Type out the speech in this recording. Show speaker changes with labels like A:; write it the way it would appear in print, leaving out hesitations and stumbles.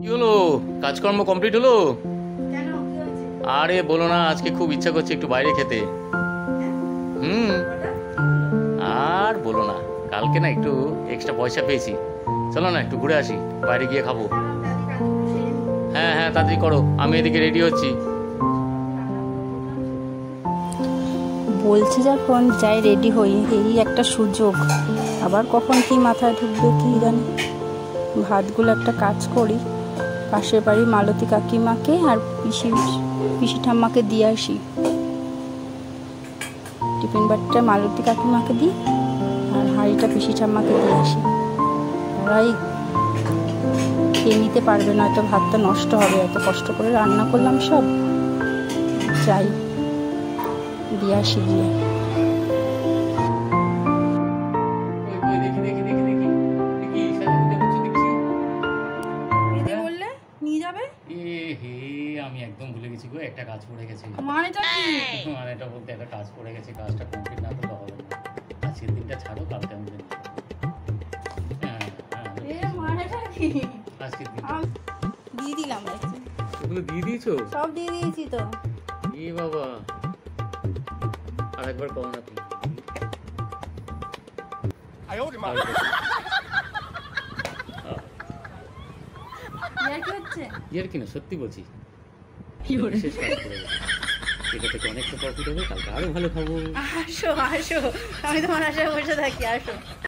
A: কি হলো? কাজকর্ম কমপ্লিট হলো?
B: কেন কি হয়েছে?
A: আরে বলো না, আজকে খুব ইচ্ছা করছে একটু বাইরে খেতে। হুম।
B: হঠাৎ?
A: আর বলো না, কালকে না একটু এক্সট্রা পয়সা পেয়েছি। চলো না একটু ঘুরে আসি, বাইরে গিয়ে খাবো।
B: দাঁড়াও, দাদি কাজগুলো সেরে নিই।
A: হ্যাঁ হ্যাঁ, তাড়াতাড়ি করো, আমি এদিকে রেডি হচ্ছি।
C: বলছে যখন যাই রেডি হই, এই একটা সুযোগ। আবার কখন কি মাথায় ঢুকবে কি জানি। ভাতগুলো একটা কাজ করি, পাশের বাড়ি মালতী কাকিমাকে আর পিসি ঠাম্মাকে দিয়ে আসি। টিফিন বাটিটা মালতী কাকিমাকে দিই আর হাঁড়িটা পিসি ঠাম্মাকে দিয়ে আসি। ওরাই খেয়ে নিতে পারবে না, হয়তো ভাতটা নষ্ট হবে। এত কষ্ট করে রান্না করলাম সব, যাই দিয়ে আসি গিয়ে।
B: দিদি বললে নিয়ে যাবে?
A: আমি একদম ভুলে গেছি গো, একটা কাজ পড়ে গেছে।
B: মানেটা কি?
A: মানে এটা বলতে একটা কাজ পড়ে গেছে, কাজটা কমপ্লিট না করলে হবে না। আজকের দিনটা ছাড়ো, কালকে আমি দেবো। হ্যাঁ হ্যাঁ,
B: মানেটা কি?
A: আজকের দিন
B: দিয়ে দিলাম দেখছি।
A: ওগুলো দিয়ে দিয়েছো?
B: সব দিয়ে দিয়েছি তো।
A: এ বাবা, আর একবার কম না তুমি।
B: আর কি হচ্ছে?
A: ইয়ার কি না, সত্যি বলছি, শেষ কাজ করে গেছে। এটা থেকে অনেকটা প্রফিট হবে, কালকে আরো ভালো খাবো।
B: আসো আসো, আমি তোমার আশায় বসে থাকি, আসো।